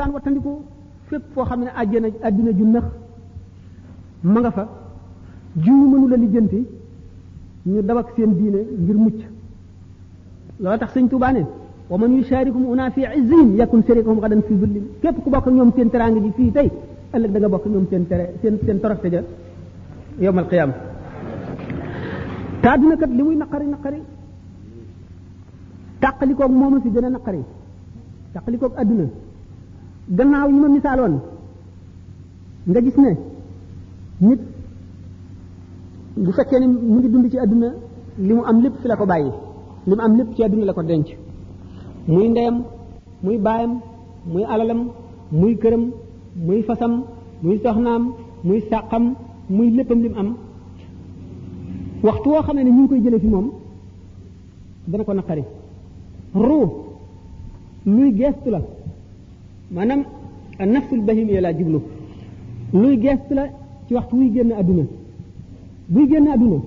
daan wattandiku fépp foo xam ne àddina ju nax ma nga fa ju mënu la lijjanti ñu daw ak seen diine ngir mucc loolu tax sëñ Tuubaa ne wa man yusharikum una fi izzihim yakun sharikuhum gadan fi dhullin képp ku bokk ñoom seen teraanga ji fii tey ëllëg da nga bokk ñoom seen toroxte ja yawmal qiyaam te àdduna kat li muy naqari tàqalikoog moom fi gën a naqari tàqalikoog àdduna gannaaw yi ma misaaloon nga gis ne nit bu fekkee ne mu ngi dund ci àdduna li mu am lépp fi la ko bàyyi li mu am lépp ci àdduna la ko denc muy ndeyam muy baayam muy alalam muy këram muy fasam muy soxnaam muy sàqam muy léppam li mu am waxtu woo xam ne ñu ngi koy jëlee fi moom dana ko naqari ruu luy geestu la maanaam nafsul bahimiya laa jublu luy geestu la ci waxtu wuy génn àdduna buy génn àdduna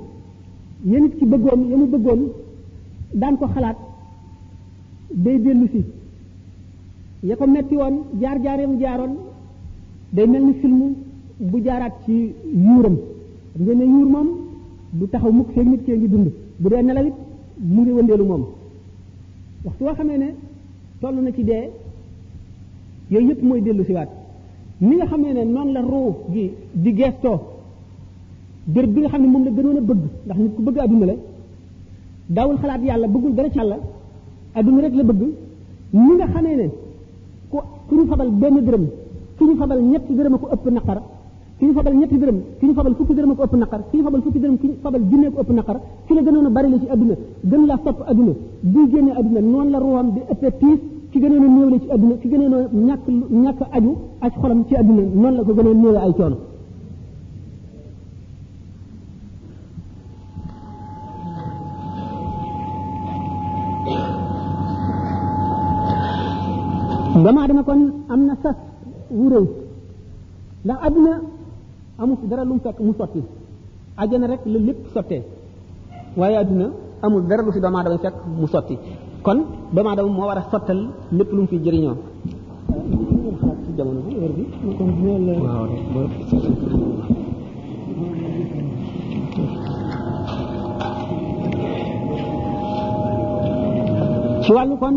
yéen it ci bëggoon ya mu bëggoon daan ko xalaat day dellu si ya ko metti woon jaar-jaar ya mu jaaroon day mel ni film bu jaaraat ci yuuram xam ngeen ne yuur moom du taxaw mukk feeg nit kee ngi dund bu dee nelaw it mu ngi wëndeelu moom waxtu woo xamee ne toll na ci dee yooyu yëpp mooy dellu siwaat ni nga xamee ne noonu la ruu gi di geestoo béréb bi nga xam ne moom la gënoon a bëgg ndax nit ku bëgg adduna la daawul xalaat yàlla bëggul dara ci yàlla adduna rek la bëgg ni nga xamee ne ku ñu fabal benn dërëm ki ñu fabal ñetti dërëm a ko ëpp naqar ki ñu fabal ñetti dërëm ki ñu fabal fukki dërëm a ko ëpp naqar ki ñu fabal fukki dërëm ki ñu fabal junne ko ëpp naqar ki la gënoon a bari la ci adduna gën la sopp adduna buy génne adduna noonu la ruuxam di ëppee tiis ki gënoon a néew la ci adduna ki gënoon a ñàkk aju ak xolam ci adduna noonu la ko gënoon néew ay coono damaa dama kon am na sas wu rëy ndax adduna amu fi dara lu mu fekk mu sotti ajjana rek la lépp sottee waaye adduna amul dara lu fi doomu aadama fekk mu sotti kon doomu aadama moo war a sottal lépp lu mu fi jëriñoo xalaat ci jamono bi heure bi kon ci wàllu kon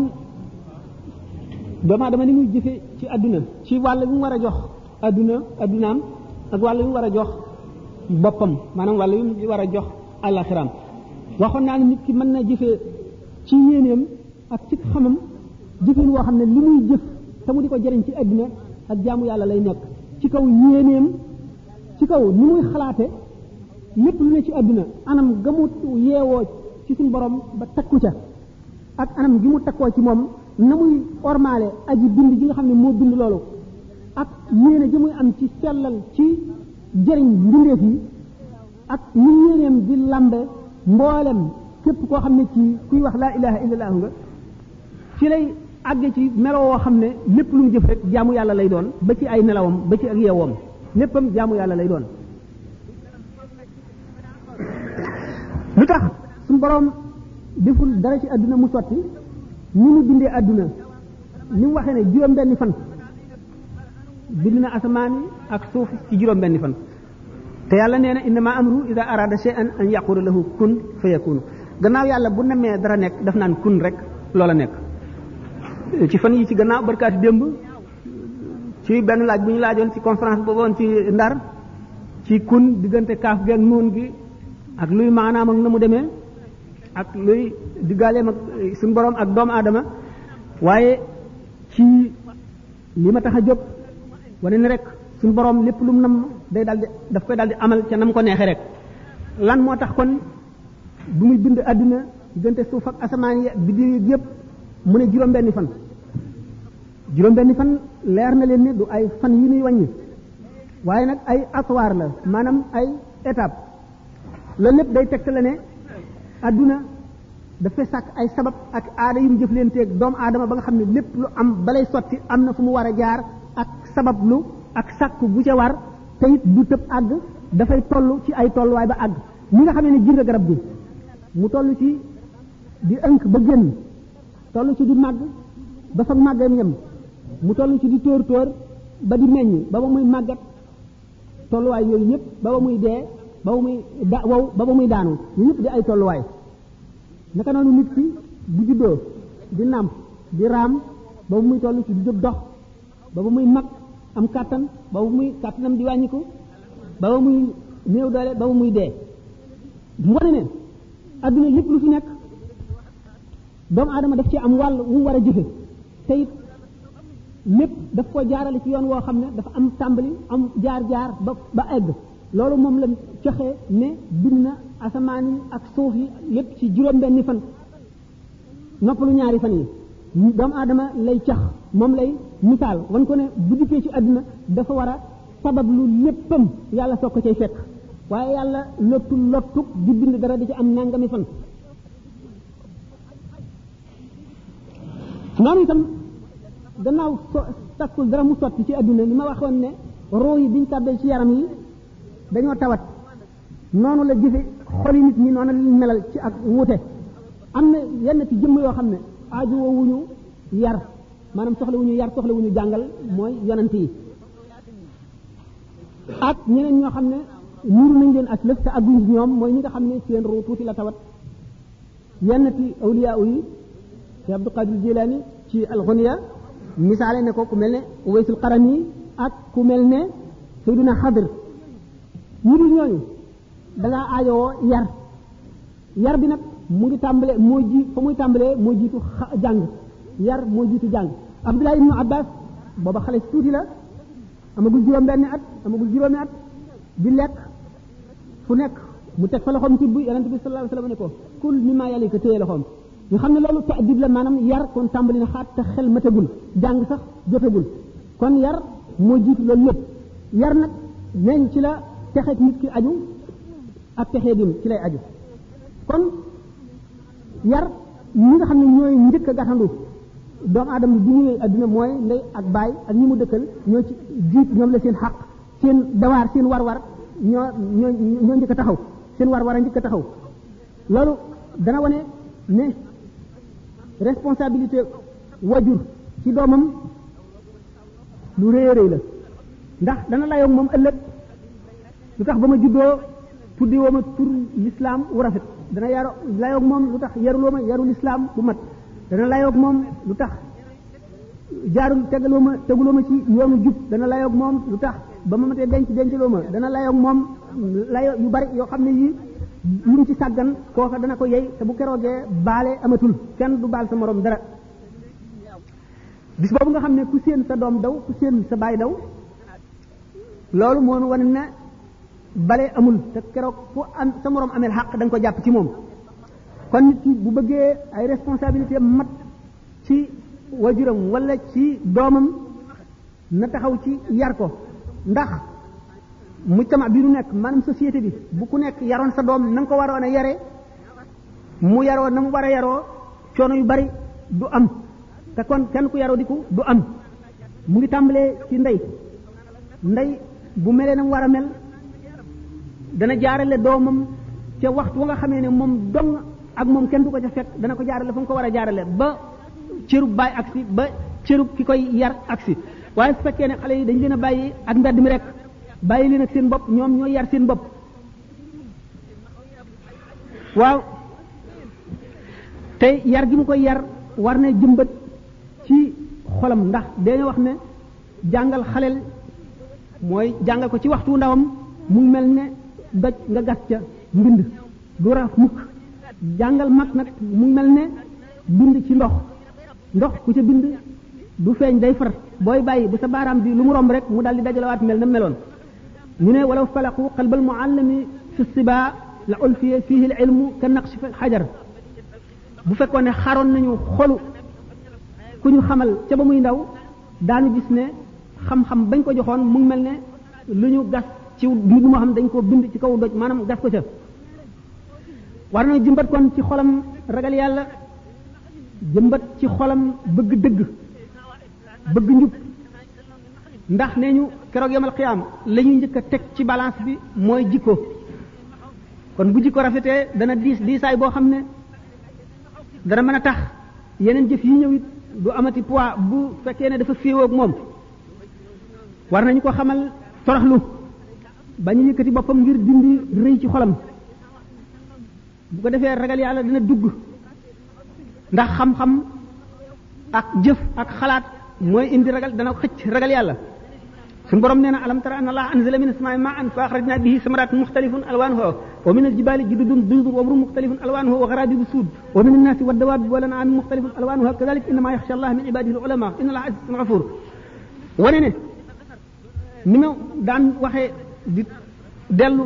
doomu aadama ni muy jëfe ci adduna ci wàll bi mu war a jox addunaam ak wàll bi mu war a jox boppam maanaam wàll bi mu war a jox àllaxiraam waxoon naa ne nit ki mën na jëfee ci yéeneem ak ci xamam jëfin woo xam ne li muy jëf te mu di ko jëriñ ci adduna ak jaamu yàlla lay nekk ci kaw yéeneem ci kaw ni muy xalaate lépp lu ne ci adduna anam ga mu yeewoo ci suñu borom ba takku ca ak anam gi mu takkoo ci moom na muy ormaale aji bind ji nga xam ne moo bind loolu ak yéene ji muy am ci sellal ci jëriñ mbindeef yi ak ni yéeneem di lambe mboolem képp koo xam ne ci kuy wax laa ilaha illallah nga ci lay àgge ci melo woo xam ne lépp lu mu jëf rek jaamu yàlla lay doon ba ci ay nelawam ba ci ak yeewoom léppam jaamu yàlla lay doon lu tax suñu borom deful dara ci àdduna mu sotti ni mu bindee àdduna ni mu waxee ne juróom-benni fan bind na asamaan yi ak suuf ci juróom-benni fan te yàlla nee na innama amru ida arada shay'an an yaqula lahu kun fayakunu gannaaw yàlla bu nemee dara nekk daf naan kun rek loola nekk ci fan yi ci gannaaw barkaati démb ci benn laaj bu ñu laajoon ci conférence booboon ci Ndar ci kun diggante kaaf gi ak nuun gi ak luy maanaam ak na mu demee ak luy diggaaleem ak suñu borom ak doomu aadama waaye ci li ma tax a jóg wane ne rek suñu borom lépp lu mu nam day daldi daf koy daldi amal ca nam ko neexee rek lan moo tax kon bu muy bind àdduna diggante suuf ak asamaan yi biddiw yi yëpp mu ne juróom-benni fan leer na leen ne du ay fan yi ñuy wàññi waaye nag ay atwaar la maanaam ay étape loolu lépp day tegte la ne adduna dafay sàkk ay sabab ak aada yu mu jëflanteeg doomu aadama ba nga xam ne lépp lu am balay sotti am na fu mu war a jaar ak sabab lu ak sàkk bu ca war te it du tëb àgg dafay toll ci ay tolluwaay ba àgg ñi nga xam ne ji nga garab gi mu toll ci di ënk ba génn toll ci di màgg ba fa màggeem yem mu toll ci di tóor ba di meññ ba ba muy màggat tolluwaay yooyu yëpp ba ba muy dee ba ba muy ba ba muy daanu ñu ñëpp di ay tolluwaay naka noonu nit ki bu juddoo di nàmp di raam ba ba muy toll ci di jóg dox ba ba muy mag am kàttan ba ba muy kàttanam di wàññiku ba ba muy néew doole ba ba muy dee mu wane ne adduna lépp lu fi nekk doomu aadama daf ci am wàll wu mu war a jëfe te it lépp daf ko jaarale ci yoon woo xam ne dafa am tàmbali am jaar-jaar ba egg loolu moom la joxe ne bind na asamaan yi ak suuf yi lépp ci juróom-benni fan noppalu ñaari fan yi doomu aadama lay cax moom lay misaal wan ko ne bu dikkee ci àdduna dafa war a sabab lu léppam yàlla soog ko cay fekk waaye yàlla lottu di bind dara di ci am nangami fan noonu itam gannaaw takkul dara mu sotti ci àdduna li ma waxoon ne roo yi biñ tàbbee ci yaram yi dañoo tawat noonu la jëfe xoli nit ñi noonu la melal ci ak wuute am na yenn ci jëmm yoo xam ne aaju woowuñu yar maanaam soxlawuñu yar soxlawuñu jàngal mooy yonent yi ak ñeneen ñoo xam ne niru nañ leen ak lëf te agguñ ñoom mooy ñi nga xam ne seen ruu tuuti la tawat yenn ci awliya yi ci Abdul Qadir Jilani ci al-Ghunya misaale ne ko ku mel ne Uwaysul Qarani ak ku mel ne Sayyiduna Xadir ñu dul ñooñu dangaa aajowoo yar bi nag mu ngi tàmbale fa muy tàmbalee moo jiitu jàng yar moo jiitu jàng Abdullah ibnu Abbas booba xale si tuuti la amagul juróom-benni at amagul juróomi at di lekk fu nekk mu teg fa loxoom tibb yonent bi sallallahu alayhi wasallam ne ko kul mimma yalika téye loxoom ñu xam ne loolu ta'dib la maanaam yar kon tàmbali na xaat te xel matagul jàng sax jotagul kon yar moo jiitu loolu lépp yar nag neñ ci la texeet nit ki aju ak texee dim ci lay aju kon yar ñi nga xam ne ñooy njëkk a gàttandu doomu aadama bi ñëwee adduna mooy ndey ak baay ak ñi mu dëkkal ñoo ci jiit ñoom la seen xaq seen dawaar seen war-war ñoo njëkk a taxaw seen war-war a njëkk a taxaw loolu dana wane ne responsabilité wajur ci doomam lu rëy a rëy la ndax dana layoog moom ëllëg lu tax ba ma juddoo tuddi woo ma tur lislaam wu rafet dana layoog moom lu tax yaruloo ma yaru lislaam bu mat dana layoog moom lu tax teguloo ma ci yoonu jub dana layoog moom lu tax ba ma matee dencaloo ma dana layoog moom layo yu bari yoo xam ne yii lu ci sàggan kooka dana ko yey te bu keroogee baale amatul kenn du baal sa morom dara bis boobu nga xam ne ku séen sa doom daw ku séen sa baay daw loolu moo wane ne bale amul te keroog fu am sa morom ameel xaq da nga ko jàpp ci moom kon nit ki bu bëggee ay responsabilité mat ci wajuram wala ci doomam na taxaw ci yar ko ndax mujtama bi nu nekk maanaam société bi bu ku nekk yaroon sa doom na nga ko waroon a yare mu yaroo na mu war a yaroo coono yu bari du am te kon kenn ku yaroo diku du am mu ngi tàmbalee ci ndey bu melee na mu war a mel dana jaarale doomam ca waxtu wa nga xamee ne moom dong ak moom kenn du ko ca fekk dana ko jaarale fa mu ko war a jaarale ba cërub baay agsi ba cërub ki koy yar agsi waaye su fekkee ne xale yi dañ leen a bàyyi ak mbedd mi rek bàyyi leen ak seen bopp ñoom ñooy yar seen bopp waaw te yar gi mu koy yar war na jëmbat ci xolam ndax dañu wax ne jàngal xaleel mooy jàngal ko ci waxtu ndawam mu mel ne doj nga gas ca mbind du raaf mukk jàngal mag nag mu mel ne bind ci ndox ku ca bind du feeñ day far booy bàyyi bu sa baaraam bi lu mu romb rek mu daal di dajalawaat mel na meloon ñu ne walaw falaqu qalbal muallimi fi siba la ulfiya fihi al ilmu ka naqshi fi xajar bu fekkoon ne xaroon nañu xolu ku ñu xamal ca ba muy ndaw daañu gis ne xam-xam bañ ko joxoon mu ngi mel ne lu ñu gas ci mbir moo xam dañ ko bind ci kaw doj maanaam gas ko ca war na jëmbat kon ci xolam ragal yàlla jëmbat ci xolam bëgg dëgg bëgg njub ndax nee ñu keroog yamal xiyaam la ñuy njëkk a teg ci balance bi mooy jikko kon bu jikko rafetee dana diisaay boo xam ne dana mën a tax yeneen jëf yi ñëw it du amati poids bu fekkee ne dafa féewoo ak moom war nañu ko xamal toroxlu ba ñu yëkkati boppam ngir dindi rëy ci xolam bu ko defee ragal yàlla dina dugg ndax xam-xam ak jëf ak xalaat mooy indi ragal dana xëcc ragal yàlla suñu borom nee na alam tara anna allaha anzala min as-samaa'i maa'an fa akhrajna bihi samaratin mukhtalifun alwanuha wa min al-jibali jududun bidun wa humrun mukhtalifun alwanuha wa gharabibu sud wa min an-nasi wad-dawabi wal an'ami mukhtalifun alwanuha kadhalika innama yakhsha allaha min ibadihi al-ulama inna allaha azizun ghafur wane ne ni ma daan waxee di dellu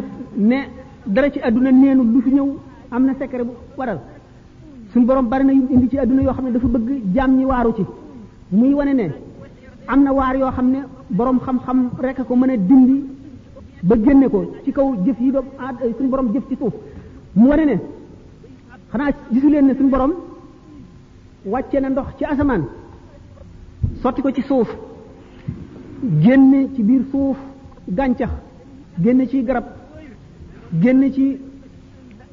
ne dara ci àdduna neenu lu fi ñëw am na secret bu waral suñu borom bari na yu indi ci àdduna yoo xam ne dafa bëgg jaam ñi waaru ci muy wane ne am na waar yoo xam ne borom xam-xam rek ko mën a dindi ba génne ko ci kaw jëf yi doom suñu borom jëf ci suuf mu wane ne xanaa gisu leen ne suñu borom wàcce na ndox ci asamaan sotti ko ci suuf génne ci biir suuf gàncax génne ci garab génne ci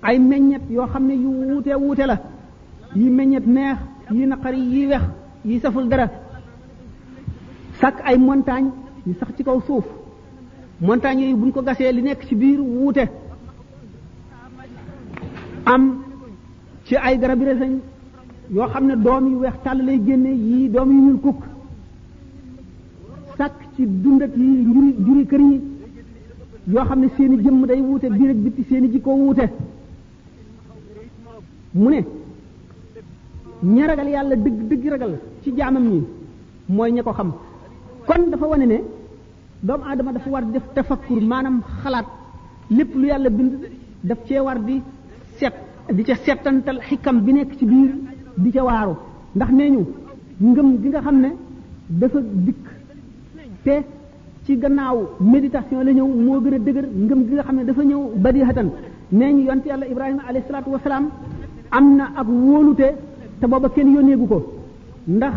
ay meññet yoo xam ne yu wuute wuute la yi meññet neex yi naqari yi wex yi saful dara sàkk ay montagne yu sax ci kaw suuf montagne yooyu buñ ko gasee li nekk ci biir wuute am ci ay garab yi reseñ yoo xam ne doom yu weex tàll lay génne yii doom yu ñuul kukk sàkk ci dundat yi juri kër yi yoo xam ne seeni jëmm day wuute biir ak bitti seeni jikko wuute mu ne ña ragal yàlla dëgg dëgg ragal ci jaamam ñi mooy ña ko xam kon dafa wane ne doomu aadama dafa war di def tafakkur maanaam xalaat lépp lu yàlla bind daf cee war di seet di ca seetantal xikam bi nekk ci biir di ca waaru ndax nee ñu ngëm gi nga xam ne dafa dikk te ci gannaaw méditation la ñëw moo gën a dëgër ngëm gi nga xam ne dafa ñëw badihatan nee ñu yonte yàlla ibrahima alayhi salaatu wasalaam am na ak wóolute te booba kenn yónneegu ko ndax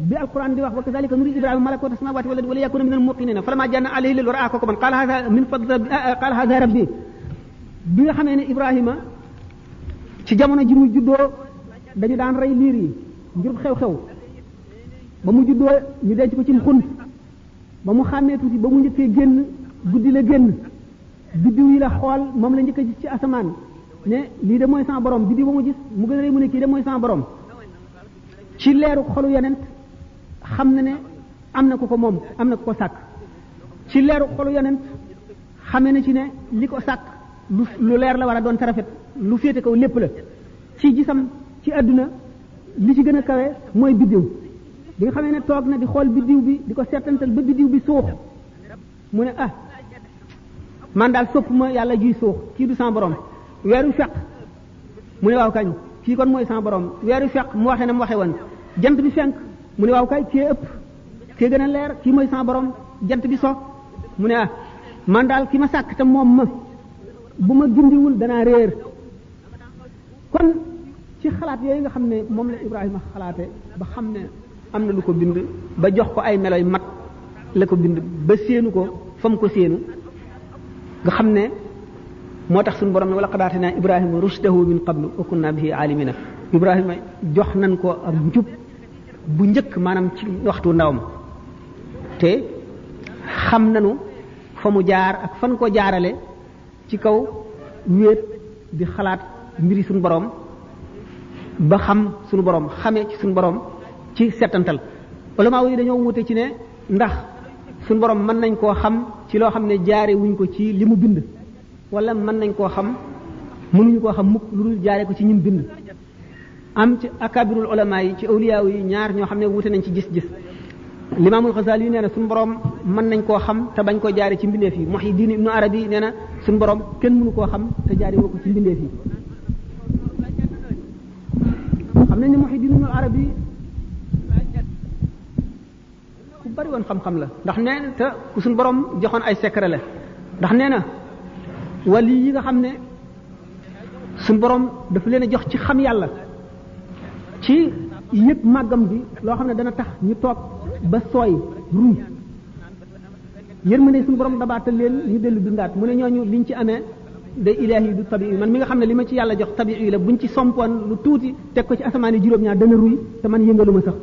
bi alquran di wax wa kazalika nuri ibrahima malakuta samawati wal ardi wa liyakuna min al muqinina falamma janna alayhi lil ra'a kawkaban qala hadha min fadli qala hadha rabbi bi nga xamee ne ibrahima ci jamono ji mu juddoo dañu daan rey liir yi ngir xew-xew ba mu juddoo ñu denc ko ci xunt ba mu xàmmee tuuti ba mu njëkkee génn guddi la génn biddiw yi la xool moom la njëkk a gis ci asamaan ne lii de mooy sama borom biddiw ba mu gis mu gën a rëy mu ne kii de mooy sama borom ci leeru xolu yonent xam na ne am na ku ko moom am na ku ko sàkk ci leeru xolu yonent xamee na ci ne li ko sàkk lu leer la war a doon te rafet lu féete kaw lépp la ci gisam ci àdduna li ci gën a kawe mooy biddiw bi nga xamee ne toog na di xool biddiw bi di ko seetantal ba biddiw bi suux mu ne ah man daal sopp ma yàlla juy suux kii du sama borom weeru fekk mu ne waaw kañ kii kon mooy sama borom weeru fekk mu waxee na mu waxee woon jant bi fenk mu ne waaw kay kii ëpp kii gën a leer kii mooy sama borom jant bi so mu ne ah man daal ki ma sàkk te moom ma bu ma gindiwul danaa réer kon ci xalaat yooyu nga xam ne moom la Ibrahima xalaate ba xam ne am na lu ko bind ba jox ko ay meloy mat la ko bind ba séenu ko fa mu ko séenu nga xam ne moo tax suñu borom ne wala qad aatinaa Ibrahima rushdahu min qablu wa kunna bihi aalimina Ibrahima jox nañ ko ak njub bu njëkk maanaam ci waxtu ndawam te xam nañu fa mu jaar ak fan ko jaarale ci kaw wéet di xalaat mbiri suñu borom ba xam suñu borom xamee ci suñu borom ci settantal ulama yi dañoo wute ci ne ndax suñu borom mën nañ koo xam ci loo xam ne jaare wuñ ko ci li mu bind wala mën nañ koo xam mënuñu koo xam mukk lu dul jaare ko ci ñim bind am ci akabirul ulama yi ci awliya yi ñaar ñoo xam ne wute nañ ci gis-gis limaamul Xasaali yi nee na suñu borom mën nañ koo xam te bañ koo jaare ci mbindeef yi Muhyiddin Ibnu Arabi nee na suñu borom kenn mënu koo xam te jaare woo ko ci mbindeef yi xam nañ ne Muhyiddin Ibnu Arabi ku bari woon xam-xam la ndax nee na te ku suñu borom joxoon ay secret la ndax nee na wali yi nga xam ne suñu borom dafa leen a jox ci xam yàlla ci yëpp màggam bi loo xam ne dana tax ñu toog ba sooy ruñ yërmande suñu borom dabaatal leen ñu dellu bindaat mu ne ñooñu liñ ci amee day ilaahi du tabii man mi nga xam ne li ma ci yàlla jox tabii la buñ ci sompoon lu tuuti teg ko ci asamaan yi juróom-ñaar dana ruy te man yëngaluma sax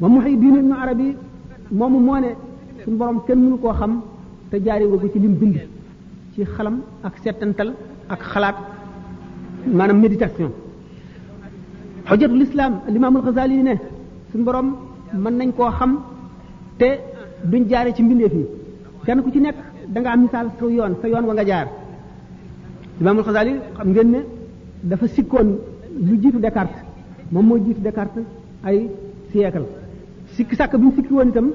moom Muhyiddin Ibn Arabi moomu moo ne suñu borom kenn mënu koo xam te jaari nga ko ci lim bind ci xalam ak settantal ak xalaat maanaam méditation xujjatul islam Imaamul Ghazali ne suñu borom mën nañ koo xam te duñ jaare ci mbindeef yi kenn ku ci nekk da nga am misaal sa yoon wa nga jaar Imaamul Ghazali xam ngeen ne dafa sikkoon lu jiitu Descartes moom moo jiitu Descartes ay siècle sikki sàkk bi mu sikki woon itam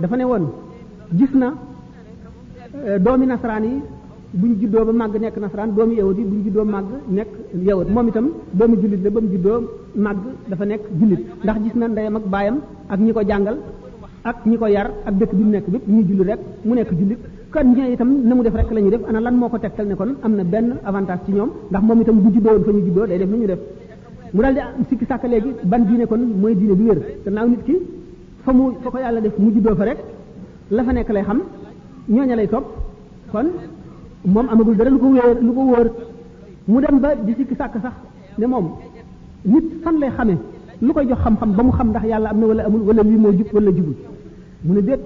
dafa ne woon gis na doomi nasaraan yi buñ juddoo ba màgg nekk nasaraan doomi yawut yi buñ juddoo màgg nekk yawut moom itam doomi jullit la ba mu juddoo màgg dafa nekk jullit ndax gis na ndeyam ak baayam ak ñi ko jàngal ak ñi ko yar ak dëkk bi mu nekk bépp ñuy jullit rek mu nekk jullit kon ñee itam na mu def rek la ñuy def ana lan moo ko tegtal ne kon am na benn avantage ci ñoom ndax moom itam bu juddoo woon fa ñu juddoo day def ni ñu def mu daal di sikki sàkk léegi ban diine kon mooy diine bi wér gannaaw nit ki fa ko yàlla def mu juddoo fa rek la fa nekk lay xam ñooña lay topp kon moom amagul dara lu ko wóor mu dem ba di sikki sàkk sax ne moom nit fan lay xamee lu koy jox xam-xam ba mu xam ndax yàlla am na wala amul wala lii moo jub wala jubul mu ne déet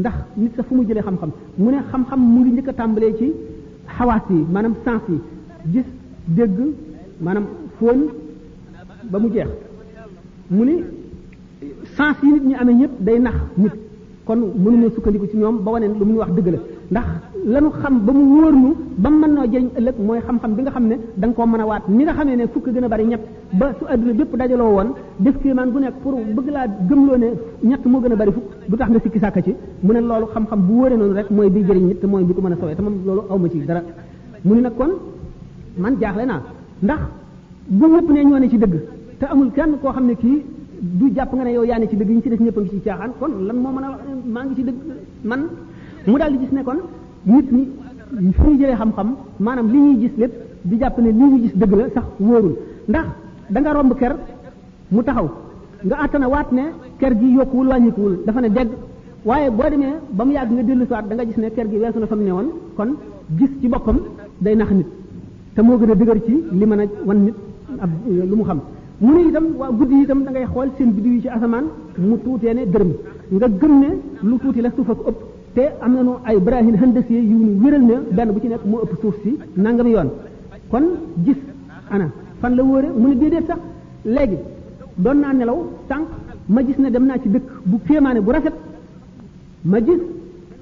ndax nit sax fu mu jëlee xam-xam mu ne xam-xam mu ngi njëkk a tàmbalee ci xawaas yi maanaam sens yi gis dégg maanaam fóon ba mu jeex mu ni sens yi nit ñi amee ñëpp day nax nit kon mënuñoo sukkandiku ci ñoom ba wane lu mu ñu wax dëgg la ndax lanu xam ba mu wóor ñu ba mu mën noo jëriñ ëllëg mooy xam-xam bi nga xam ne da nga koo mën a waat ni nga xamee ne fukk gën a bari ñett ba su adduna bépp dajaloo woon def kéemaan gu nekk pour bëgg laa gëmloo ne ñett moo gën a bari fukk du tax nga sikki sàkka ci mu ne loolu xam-xam bu wóoree noonu rek mooy bi jëriñ nit te mooy bi ko mën a sowee te moom loolu awma ci dara mu ni nag kon man jaaxle naa ndax bu ñëpp ne ñoo ne ci dëgg te amul kenn koo xam ne kii du jàpp nga ne yow yaa ne ci dëgg ñi ci def ñëpp a ngi ci caaxaan kon lan moo mën a wax maa ngi ci dëgg man mu daal di gis ne kon nit ñi fi ñu jëlee xam-xam maanaam li ñuy gis lépp di jàpp ne li ñuy gis dëgg la sax wóorul ndax da nga romb ker mu taxaw nga àttana waat ne ker gi yokkuwul wàññikuwul dafa ne dégg waaye boo demee ba mu yàgg nga dellu si waat da nga gis ne ker gi weesu na fa mu ne woon kon gis ci boppam day nax nit te moo gën a dëgër ci li mën a wan nit ab lu mu xam mu ne itam waa guddi yi itam da ngay xool seen biddiw yi ci asamaan mu tuutee ne dërëm nga gëm ne lu tuuti la suuf ak ëpp te am nañu ay brahine handasi yu ñu wéral ne benn bu ci nekk moo ëpp suuf si nangam yoon kon gis ana fan la wóore mu ne déedéet sax léegi doon naa nelaw tànk ma gis ne dem naa ci dëkk bu kéemaane bu rafet ma gis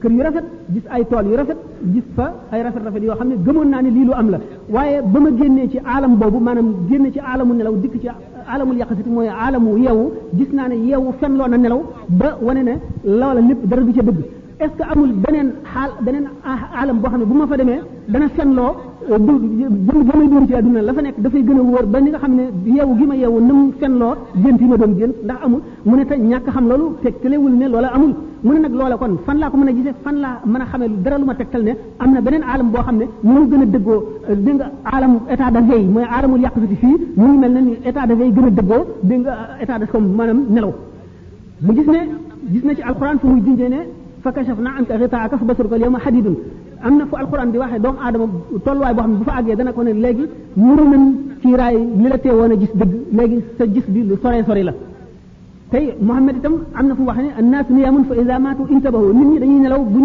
kër yu rafet gis ay tool yu rafet gis fa ay rafet yoo xam ne gëmoon naa ne lii lu am la waaye ba ma génnee ci aalam boobu maanaam génne ci aalamu nelaw dikk ci aalamul yaqasati mooy aalamu yeewu gis naa ne yeewu fen loo na nelaw ba wane ne loola lépp dara du ca dëgg est-ce que amul beneen aalam boo xam ne bu ma fa demee dana fen loo ba may dóor ci àdduna la fa nekk dafay gën a wóor ba ni nga xam ne yeewu gi ma yeewu na mu fen loo gént yi ma doon gént ndax amul mu ne te ñàkk xam loolu tegtalewul ne loola amul mu ne nag loola kon fan laa ko mën a gisee fan laa mën a xamee dara lu ma tegtal ne am na beneen aalam boo xam ne mu gën a dëggoo dégg nga aalam état de veille mooy aalamul yàqusati fii mu ngi mel ne ni état de veille gën a dëggoo dégg nga état de comme maanaam nelaw mu gis na ci alxuraan fu muy dindee ne fa kashafna anka ghitaa'aka fa basaruka al-yawma hadidun am na fu alxuraan di waxee doomu aadama tolluwaay boo xam ne bu fa àggee dana ko ne léegi muru nañ ci raay li la teewoon a gis dëgg léegi sa gis bi lu sori la tey Muhammad itam am na fu mu wax ne annaasu niyaamun fa iza maatu intabahu nit ñi dañuy nelaw bu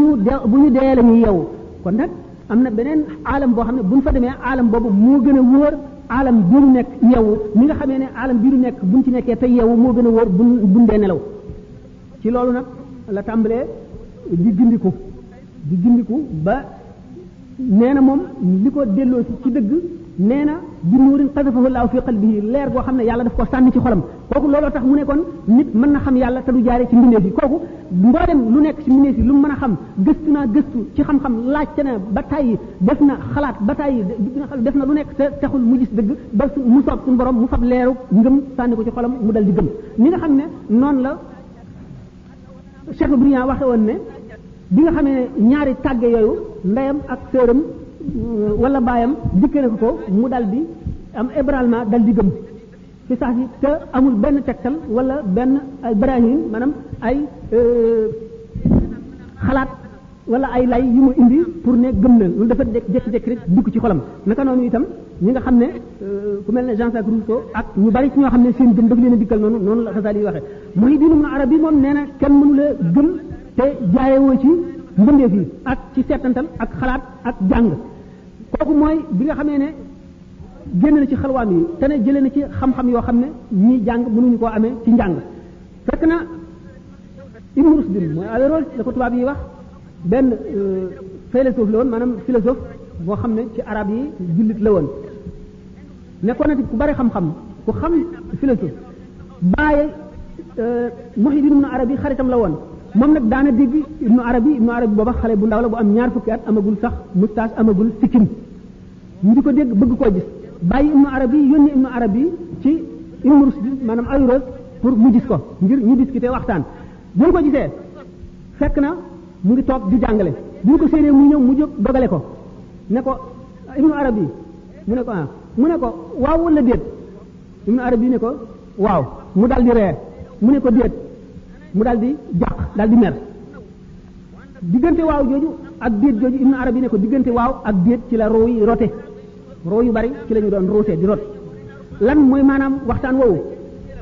ñu dee la ñuy yeewu kon nag am na beneen aalam boo xam ne buñ fa demee aalam boobu moo gën a wóor aalam bi ñu nekk yeewu ni nga xamee ne aalam bi ñu nekk buñ ci nekkee tey yeewu moo gën a wóor buñ dee nelaw ci loolu nag la tàmbalee di gindiku ba nee na moom li ko delloo ci dëgg nee na bi nuurin qazafahu Allahu fi qalbihi leer goo xam ne yàlla daf ko sànni ci xolam kooku looloo tax mu ne kon nit mën na xam yàlla te du jaaree ci mbindeef yi kooku mboolem lu nekk ci mbindeef yi lu mu mën a xam gëstu ci xam-xam laajte na ba tàyyi def na xalaat ba tàyyi def na lu nekk te taxul mu gis dëgg ba mu soob suñu borom mu fab leeru ngëm sànni ko ci xolam mu dal di gëm ni nga xam ne noonu la Cheikh Briand waxe woon ne bi nga xamee ne ñaari tàgge yooyu ndeyam ak sëram wala baayam dikkee na ko mu dal di am ébranlement dal di gëm ci sax si te amul benn tegtal wala benn ay brahim maanaam ay xalaat wala ay lay yu mu indi pour ne gëm na lu dafa jékki-jékki rek dugg ci xolam naka noonu itam ñi nga xam ne ku mel ne Jean-Jacques Rousseau ak ñu bari ci ñoo xam ne seen gëm daf leen a dikkal noonu la Xasaali yi waxee Muhyiddin Ibn Arabi moom nee na kenn mënu la gëm te jaayewoo ci mbindeef yi ak ci seetantal ak xalaat ak jàng kooku mooy bi nga xamee ne génn na ci xalwaam yi te ne jëlee na ci xam-xam yoo xam ne ñii jàng mënuñu koo amee ci njàng fekk na Ibn Rushdin mooy Averroès la ko tubaab yi wax benn philosophe la woon maanaam philosophe boo xam ne ci arab yi jullit la woon nekkoon na ku bari xam-xam ku xam philosophe bàyyi Muhyiddin Ibn Arabi xaritam la woon moom nag daana dégg Ibn Arabi booba xale bu ndaw la bu am ñaar fukki at amagul sax moustache amagul sikkim ñu di ko dégg bëgg koo gis bàyyi Ibn Arabi yónni Ibn Arabi ci Ibn Rushdin maanaam Averroès pour mu gis ko ngir ñu discuter waxtaan bu ñu ko gisee fekk na mu ngi toog di jàngale bu ñu ko séenee mu ñëw mu jóg dogale ko ne ko Ibn Arabi mu ne ko mu ne ko waaw wala déet Ibn Arabi ne ko waaw mu dal di ree mu ne ko déet mu dal di jàq dal di mer diggante waaw jooju ak déet jooju Ibn Arabi ne ko diggante waaw ak déet ci la roo yi rote roo yu bari ci la ñu doon rootee di rot lan mooy maanaam waxtaan woowu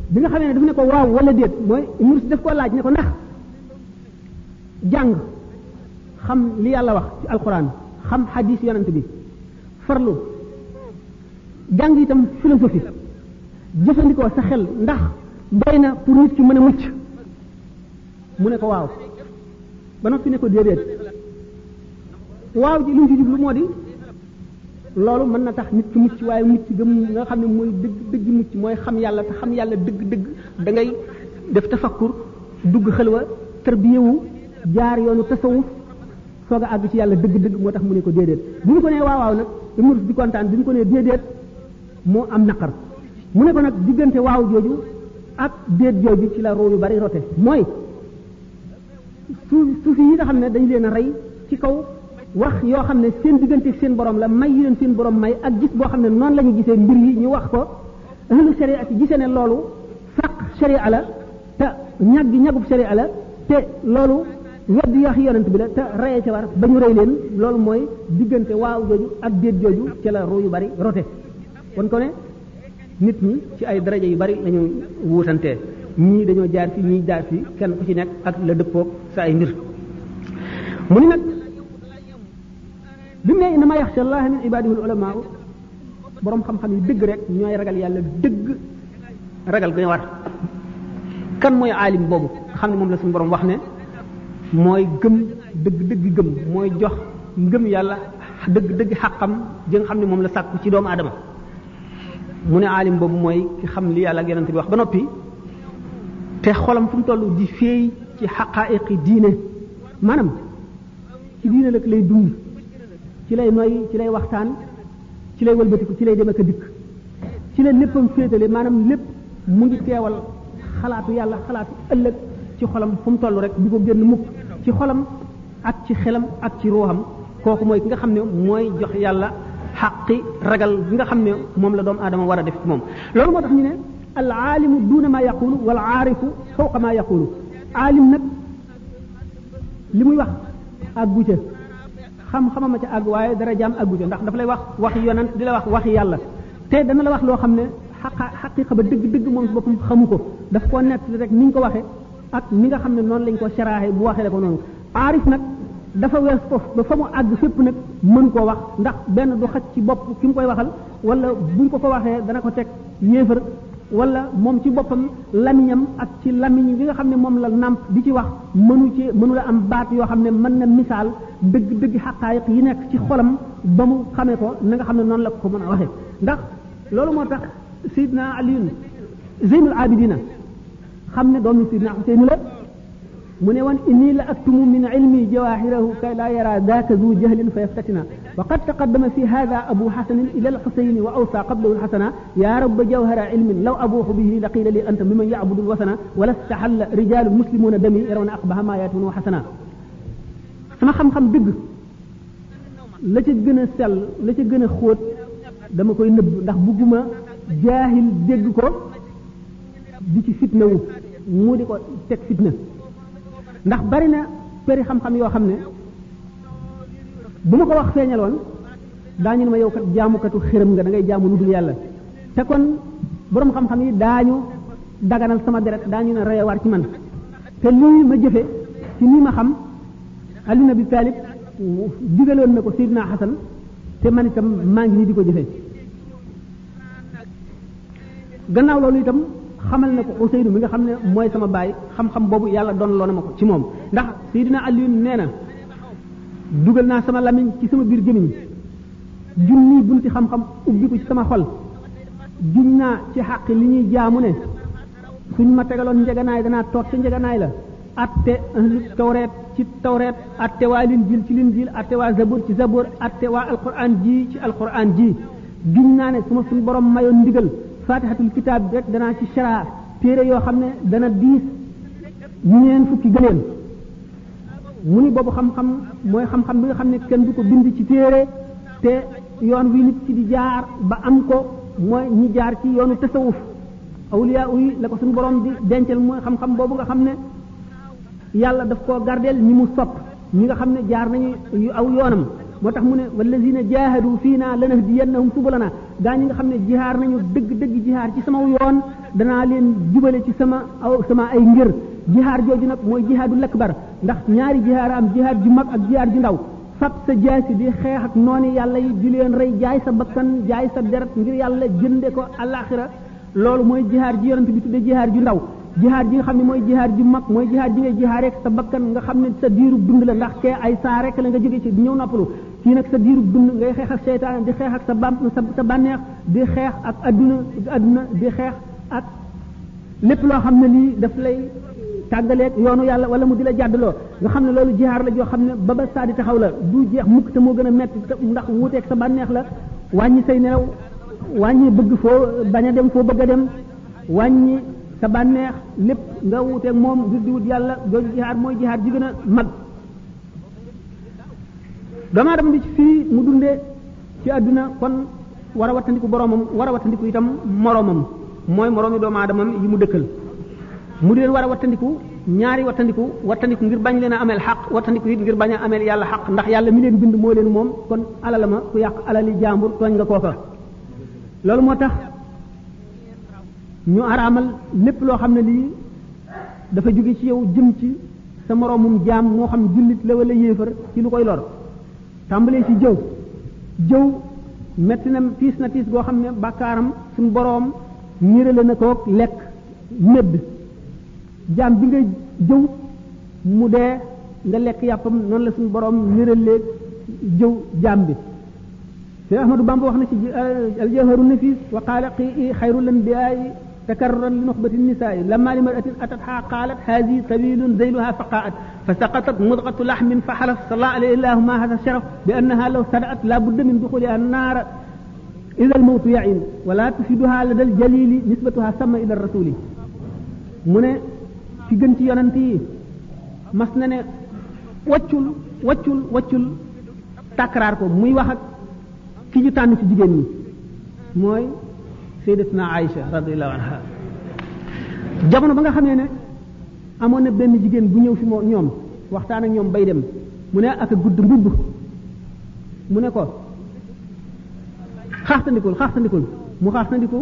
bi nga xamee ne daf ne ko waaw wala déet mooy murs daf koo laaj ne ko ndax jàng xam li yàlla wax ci alquran xam xadis yonent bi farlu jàng itam philosophie jëfandikoo sa xel ndax doy na pour nit ki mën a mucc mu ne ko waaw ba noppi ne ko déedéet waaw ji li mu ci jublu moo di loolu mën na tax nit ki mucc waaye mucc gëm nga xam ne mooy dëgg mucc mooy xam yàlla te xam yàlla dëgg da ngay def tafakkur dugg xelwa tarbiyewu jaar yoonu tasawuf soog a àgg ci yàlla dëgg moo tax mu ne ko déedéet bu ñu ko nee waaw nag Ibn Rushd di kontaan bi ñu ko nee déedéet moo am naqar mu ne ko nag diggante waaw jooju ak déet jooju ci la roo yu bari rote mooy suufi yi nga xam ne dañ leen a rey ci kaw wax yoo xam ne seen diggante seen borom la may yi leen seen borom may ak gis boo xam ne noonu la ñu gisee mbir yi ñu wax ko ahlu sharia ci gisee ne loolu faq sharia la te ñagub sharia la te loolu weddi wax yonent bi la te reyee ca war ba ñu rey leen loolu mooy diggante waaw jooju ak déet jooju ci la roo yu bari rote kon ko ne nit ñi ci ay daraja yu bari lañu wuutantee ñii dañoo jaar fi ñii jaar fi kenn ku ci nekk ak la dëppoog sa ay mbir mu ni nag bi mu ne innama yaxsha allaha min ibadihi ulama borom xam-xam yi dëgg rek ñooy ragal yàlla dëgg ragal gën a war kan mooy aalim boobu xam ne moom la suñu borom wax ne mooy gëm dëgg gëm mooy jox ngëm yàlla dëgg xàqam ji nga xam ne moom la sàkku ci doomu aadama mu ne aalim boobu mooy ki xam li yàlla ak yonent bi wax ba noppi te xolam fu mu toll di féey ci xaqaa'iqi diine maanaam ci diine la lay dund ci lay noy ci lay waxtaan ci lay wëlbatiku ci lay dem ak a dikk ci la léppam féetale maanaam lépp mu ngi teewal xalaatu yàlla xalaatu ëllëg ci xolam fu mu toll rek di ko génn mukk ci xolam ak ci xelam ak ci ruuxam kooku mooy ki nga xam ne mooy jox yàlla xaqi ragal bi nga xam ne moom la doomu aadama war a def ci moom loolu moo tax ñu ne al aalimu duuna ma yaqulu wal aarifu fawqa ma yaqulu aalim nag li muy wax àggu ca xam-xamama ca àgg waaye dara jaam àggu ca ndax dafa lay wax waxi yonent di la wax waxi yàlla te dana la wax loo xam ne xaqiqa ba dëgg moom si boppam xamu ko daf koo nett rek ni ñu ko waxe ak ni nga xam ne noonu lañ ko saraaxe bu waxee ko noonu aarif nag dafa wees foofu ba fa mu àgg fépp nag mën koo wax ndax benn du xaj ci bopp ki mu koy waxal wala buñ ko waxee dana ko teg yéefar wala moom ci boppam lamiñam ak ci lamiñ bi nga xam ne moom la nàmp di ci wax mënu la am baat yoo xam ne mën na misaal dëgg xaqaayiq yi nekk ci xolam ba mu xamee ko na nga xam ne noonu la ko mën a waxee ndax loolu moo tax Seydina Aliyun Zeynul Abidina xam ne doomu Seydina Xuseynu la mu ne woon inni la aktumu min ilmi jawahirahu kay laa yara daaka zu jahlin fa yaftatina wa qad taqaddama fi hada abu xasanin ila alxusayni wa awsa qablahu alxasana ya rabba jawhara ilmin law abuuxu bihi la qiila li anta miman yacbudu alwasana wala staxalla rijalu muslimuna dami yarawna aqbaha ma yaatuna wa xasana sama xam-xam dëgg la ca gën a sell la ca gën a xóot dama koy nëbb ndax bugguma jaahil dégg ko di ci fitna wu mu di ko teg fitna ndax bari na përi xam-xam yoo xam ne bu ma ko wax feeñaloon daañu ne ma yow kat jaamukatu xërëm nga da ngay jaamu lu dul yàlla te kon borom xam-xam yi daañu daganal sama deret daañu ne reyewaar ci man te lii ma jëfe ci nii ma xam Ali ibn Abi Talib digaloon na ko Seydina Hasan te man itam maa ngi nii di ko jëfe gannaaw loolu itam xamal na ko Useynu mi nga xam ne mooy sama baay xam-xam boobu yàlla doon loo na ma ko ci moom ndax Seydina Ali nee na dugal naa sama lamiñ ci sama biir gémmiñ junni bunti xam-xam ubbi ko ci sama xol giñ naa ci xàq li ñuy jaamu ne suñ ma tegaloon njeganaay danaa toog ci njeganaay la atte tawreet ci tawreet atte waa linjiil ci linjiil atte waa zabur ci zabur atte waa alquran ji ci alquran ji giñ naa ne su ma suñ borom mayoon ndigal fatihatul kitaab bi rek danaa ci shara téere yoo xam ne dana diis ñeen fukki gëléem mu ni boobu xam-xam mooy xam-xam bi nga xam ne kenn du ko bind ci téere te yoon wi nit ci di jaar ba am ko mooy ñi jaar ci yoonu tasawuf awliya yi la ko suñu borom di dencal mooy xam-xam boobu nga xam ne yàlla daf koo gardeel ñi mu sopp ñi nga xam ne jaar nañu aw yoonam moo tax mu ne wallazina jahadu fiina lanahdiyannahum subulana gaa ñi nga xam ne jihaar nañu dëgg jihaar ci sama yoon danaa leen jubale ci sama ay ngir jihaar jooju nag mooy jihaadul akbar ndax ñaari jihaar am jihaar ju mag ak jihaar ju ndaw fab sa jaasi di xeex ak noonu yàlla yi di leen rey jaay sa bakkan jaay sa deret ngir yàlla jënde ko alaxira loolu mooy jihaar ji yonent bi tudde jihaar ju ndaw jihaar ji nga xam ne mooy jihaar ju mag mooy jihaar ji ngay jihaar rek sa bakkan nga xam ne sa diirub dund la ndax kee ay saa rek la nga jóge ci di ñëw noppalu kii nag sa diirub dund ngay xeex ak seytaan di xeex ak sa bànneex di xeex ak adduna di xeex ak lépp loo xam ne lii daf lay tàggaleeg yoonu yàlla wala mu di la jàddaloo nga xam ne loolu jihaar la joo xam ne ba saa di taxaw la du jeex mukk te moo gën a metti ndax wuuteeg sa bànneex la wàññi say nelaw wàññi bëgg foo bañ a dem foo bëgg a dem wàññi sa bànneex lépp nga wuuteeg moom ngir di wut yàlla jooju jihaar mooy jihaar ji gën a mag doomu aadama bi ci fii mu dundee ci àdduna kon war a wattandiku boromam war a wattandiku itam moromam mooy moroomi doomu aadamam yi mu dëkkal mu di leen war a wattandiku ñaari wattandiku ngir bañ leen a ameel xaq wattandiku it ngir bañ a ameel yàlla xaq ndax yàlla mi leen bind moo leen moom kon alala ma ku yàq alali jàmbur tooñ nga kooka loolu moo tax ñu araamal lépp loo xam ne lii dafa jóge ci yow jëm ci sa moroomum jaam moo xam jullit la wala yéefar ci lu koy lor tàmbalee ci jëw metti na tiis goo xam ne bàkkaaram suñu boroom ñirale na koog lekk médd jaam bi nga jëw mu dee nga lekk yàppam noonu la suñu boroom ñiralee jëw jaam bi Cheikh Ahmadou Bamba wax na ci aljawharu nafis wa qaala qii xayrul anbiyaai takarruran li nuxbati nisaa'i lamma li mar'atin atatha qaalat haadihi sabilun zayluha faqaat fa saqatat mudghatu lahmin fa xalaf sallallahu alayhi wa ma hada sharaf bi annaha law sadaat la budda min duxuliha annaara ida almawtu yain wala tufiduha lada aljalili nisbatuha sama ila rasuli mu ne ci gën ci yonent yi mas na ne waccul takraar ko muy wax ak ki ñu tànn ci jigéen ñi mooy sayyidatuna Aïcha radiyallahu anha jamono ba nga xamee ne amoon na benn jigéen bu ñëw fi ñoom waxtaan ak ñoom bay dem mu ne ak a gudd mbubb mu ne ko xaaxtandikul mu xaaxtandiku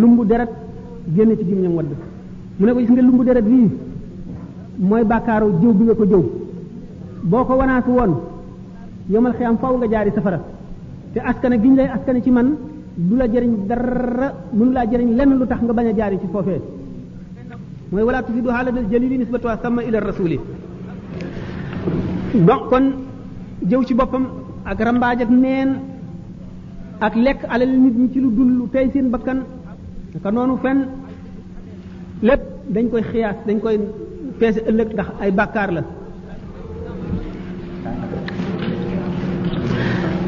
lumbu deret génn ci gémmiñam wadd mu ne ko gis nga lumbu deret bii mooy bàkkaaru jëw bi nga ko jëw boo ko wanaasu woon yomal xiyam faw nga jaari safara te askane giñ lay askane ci man du la jëriñ dara mënu laa jëriñ lenn lu tax nga bañ a jaari ci foofee mooy wala tufidu haladal jalili nisbatuha sama ila rasuli donc kon jëw ci boppam ak rambaaj ak neen ak lekk alal nit ñi ci lu dul lu tey seen bakkan naka noonu fen lépp dañ koy xiyaas dañ koy peese ëllëg ndax ay bàkkaar la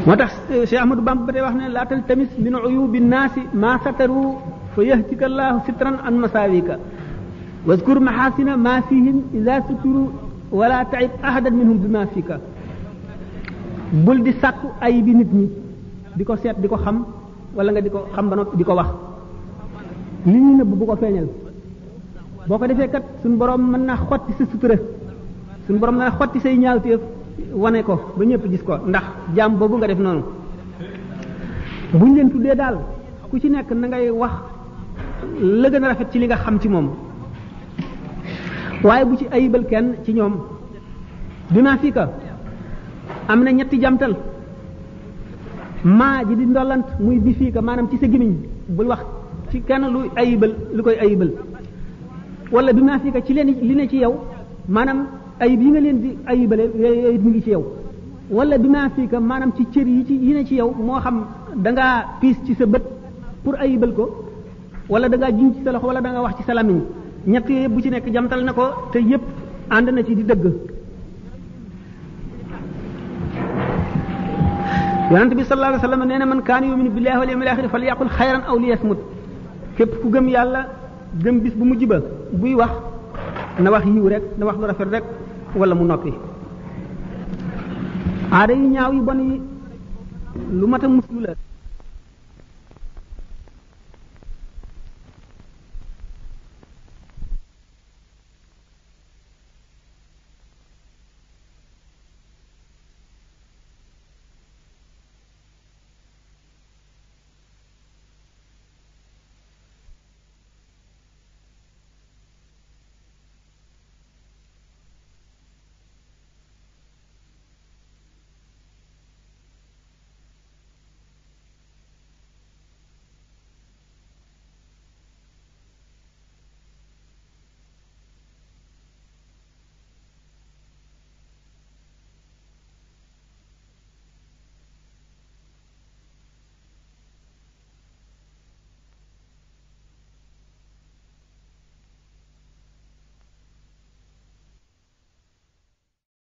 moo tax Cheikh Ahmadou Bamba ba tey wax ne laa taltamis min uyubi nnaasi maa sataru fa yahtika allahu sitran an masaawika wazkur maxaasina maa fihim ida suturu wala taib ahadan minhum bi ma fika bul di sàkku ay bi nit ñi di ko seet di ko xam wala nga di ko xam ba noppi di ko wax li ñuy nëbb bu ko feeñal boo ko defee kat suñu borom mën naa xotti sa sutura suñu borom mën naa xotti say ñaawteef wane ko ba ñëpp gis ko ndax jaam boobu nga def noonu buñ leen tuddee daal ku ci nekk na ngay wax la gën a rafet ci li nga xam ci moom waaye bu ci ayibal kenn ci ñoom dinaa fii ka am na ñetti jamtal maa ji di ndollant muy bi fii ka maanaam ci sa gimiñ bul wax ci kenn lu koy ayibal wala dinaa fii ka ci leen li ne ci yow maanaam ayib yi nga leen di ayibale yooyu mu ngi ci yow wala dinaa fii ka maanaam ci cër yi ne ci yow moo xam da ngaa piis ci sa bët pour ayibal ko wala da ngaa jiñ ci sa loxo wala da nga wax ci sa lamiñ ñett yëpp bu ci nekk jamtal na ko te yëpp ànd na ci di dëgg yonent bi sallallahu alayhi wa sallam nee na man kaana yuminu billahi wal yawmil axir falyaqul xayran aw liyasmut képp ku gëm yàlla gëm bis bu mujj ba buy wax na wax yiw rek na wax lu rafet rek wala mu noppi aada yu ñaaw yu bon yi lu mat a muslu la